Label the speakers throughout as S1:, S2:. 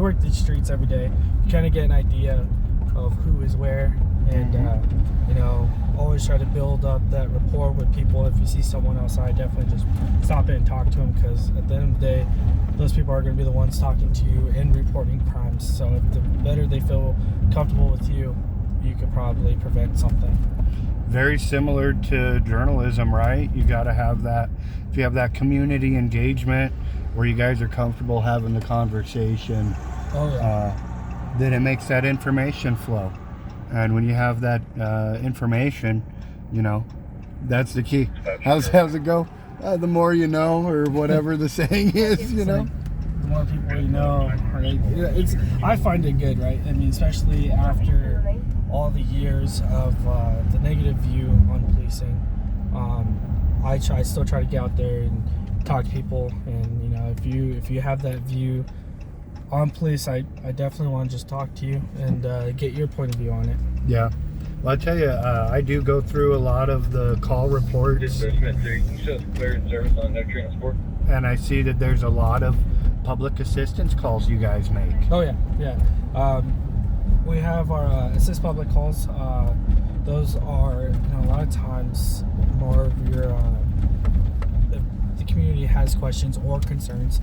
S1: work these streets every day. You kind of get an idea of who is where, and you know, always try to build up that rapport with people. If you see someone outside, definitely just stop in and talk to them, because at the end of the day, those people are going to be the ones talking to you and reporting crimes. So if the better they feel comfortable with you, you could probably prevent something.
S2: Very similar to journalism, right? You got to have that. If you have that community engagement where you guys are comfortable having the conversation, then it makes that information flow. And when you have that information, you know, that's the key. How's it go? The more you know, or whatever the saying is, you know.
S1: The more people you know, I find it good, right? I mean, especially after all the years of the negative view on policing. I still try to get out there and talk to people, and you know, if you have that view on police, I definitely want to just talk to you and get your point of view on it.
S2: Yeah. Well, I tell you, I do go through a lot of the call reports. And I see that there's a lot of public assistance calls you guys make.
S1: Oh, yeah. We have our assist public calls. Those are, you know, a lot of times more of your, if the community has questions or concerns.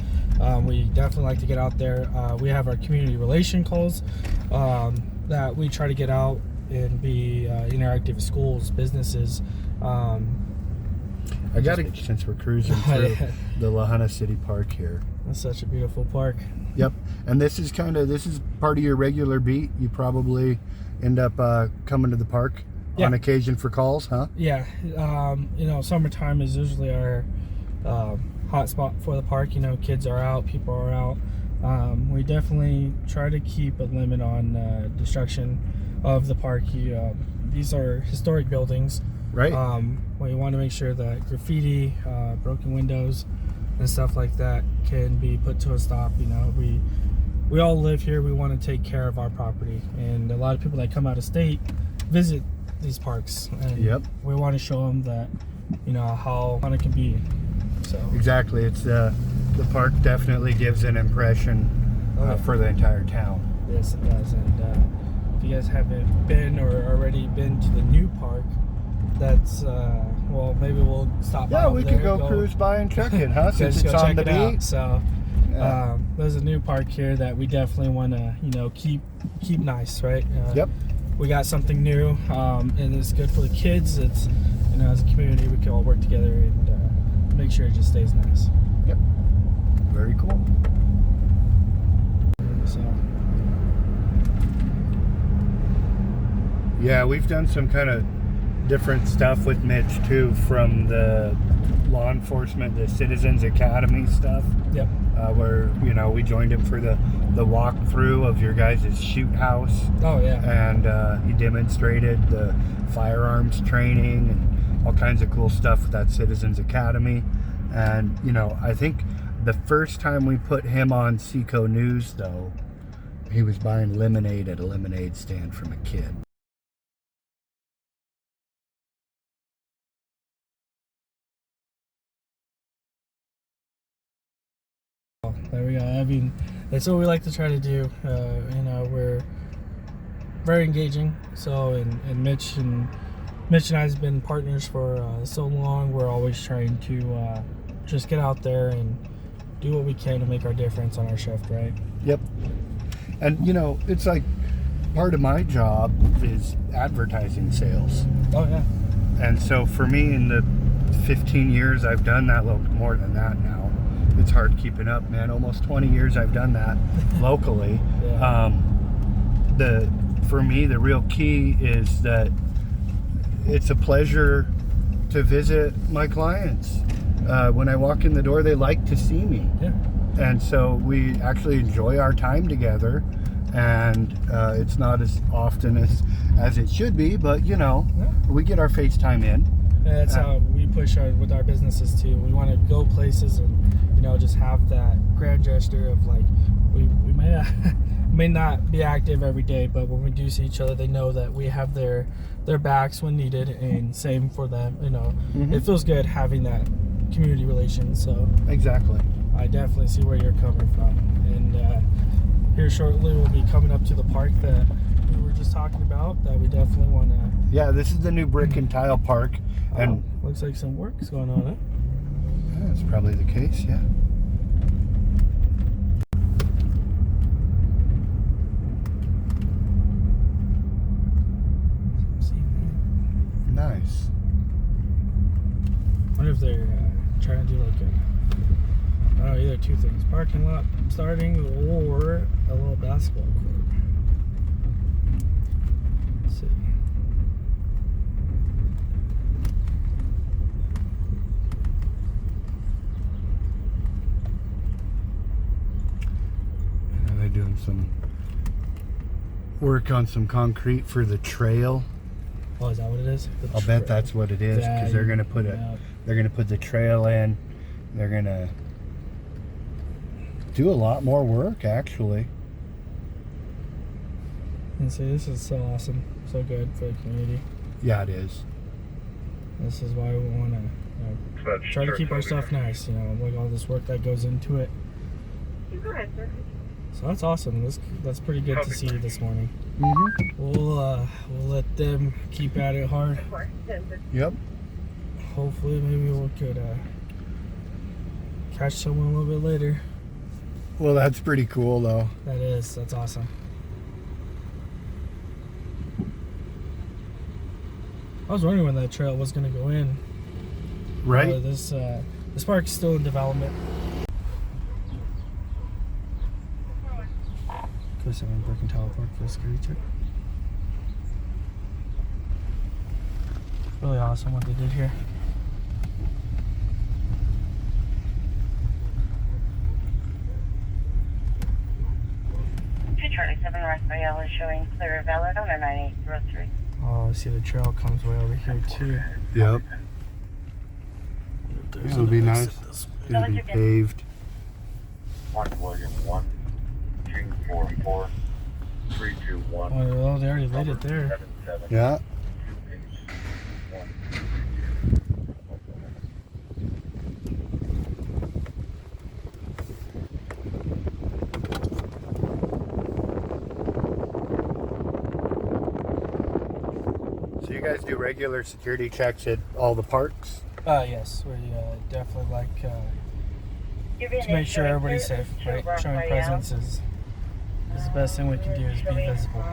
S1: We definitely like to get out there. We have our community relation calls that we try to get out and be interactive with schools, businesses.
S2: I got to, since we're cruising through the Lahana City Park here.
S1: That's such a beautiful park.
S2: Yep. And this is part of your regular beat. You probably end up coming to the park on occasion for calls, huh?
S1: Yeah. You know, summertime is usually our hot spot for the park. You know, kids are out, people are out. We definitely try to keep a limit on destruction of the park. These are historic buildings,
S2: right?
S1: We want to make sure that graffiti, broken windows, and stuff like that can be put to a stop. You know, we all live here. We want to take care of our property, and a lot of people that come out of state visit these parks, and we want to show them that, you know, how fun it can be. So
S2: exactly, it's the park definitely gives an impression for the entire town.
S1: Yes, it does. And if you guys haven't been or already been to the new park, that's well, maybe we'll stop by.
S2: Yeah, we could go cruise by and check it, huh? Since it's on the beat.
S1: So there's a new park here that we definitely want to, you know, keep nice, right? We got something new, and it's good for the kids. It's, you know, as a community, we can all work together and make sure it just stays nice.
S2: Yep. Very cool.
S1: So.
S2: Yeah, we've done some kind of different stuff with Mitch too, from the law enforcement, the Citizens Academy stuff.
S1: Yep.
S2: Where, you know, we joined him for the walkthrough of your guys' shoot house.
S1: Oh yeah.
S2: And he demonstrated the firearms training and all kinds of cool stuff with that Citizens Academy. And, you know, I think the first time we put him on Seco News, though, he was buying lemonade at a lemonade stand from a kid.
S1: There we go. I mean, that's what we like to try to do. You know, we're very engaging. So, and Mitch and I have been partners for so long. We're always trying to just get out there and do what we can to make our difference on our shift, right?
S2: Yep. And, you know, it's like part of my job is advertising sales.
S1: Oh, yeah.
S2: And so for me, in the 15 years I've done that, more than that now, it's hard keeping up, man. Almost 20 years I've done that locally.
S1: Yeah.
S2: For me, the real key is that it's a pleasure to visit my clients. When I walk in the door, they like to see me.
S1: Yeah.
S2: And so we actually enjoy our time together, and it's not as often as it should be, but, you know, we get our FaceTime in.
S1: And that's how we push with our businesses too. We want to go places and, you know, just have that grand gesture of, like, we may not be active every day, but when we do see each other, they know that we have their backs when needed, and same for them. You know, it feels good having that community relation. So
S2: exactly,
S1: I definitely see where you're coming from, and here shortly will be coming up to the park that we were just talking about. That we definitely want to.
S2: Yeah, this is the new brick and tile park, and
S1: looks like some work's going on.
S2: Yeah, that's probably the case. Yeah. Nice.
S1: I wonder if they're trying to do like either two things: parking lot starting or a little basketball court. Let's see.
S2: They're doing some work on some concrete for the trail.
S1: Oh, is that what it is?
S2: I'll bet that's what it is, because they're gonna put they're gonna put the trail in. They're gonna do a lot more work, actually.
S1: And see, this is so awesome, so good for the community.
S2: Yeah, it is.
S1: This is why we want to try to keep our stuff nice. Like all this work that goes into it.
S3: Go ahead, sir.
S1: So that's awesome. That's pretty good to see this morning.
S2: Mm-hmm.
S1: We'll let them keep at it hard.
S2: Yep.
S1: Hopefully, maybe we could catch someone a little bit later.
S2: Well, that's pretty cool, though.
S1: That's awesome. I was wondering when that trail was going to go in.
S2: Right.
S1: This park's still in development. Close in Brick and Tile Park for a security check. Really awesome what they did here.
S3: Charlie 7 North Rail is showing clear valid on a 9803.
S1: Oh, I see the trail comes way over here too.
S2: Yep.
S1: There's
S2: It'll be
S1: an
S2: nice.
S1: exit this way.
S2: It'll be paved.
S4: 1 William 1 244 321.
S1: Oh, they already laid it there.
S4: 77
S2: Yeah.
S4: 281.
S2: So you guys do regular security checks at all the parks?
S1: Yes, we definitely like to make sure everybody's safe, right? Showing presence is the best thing we can do is be visible.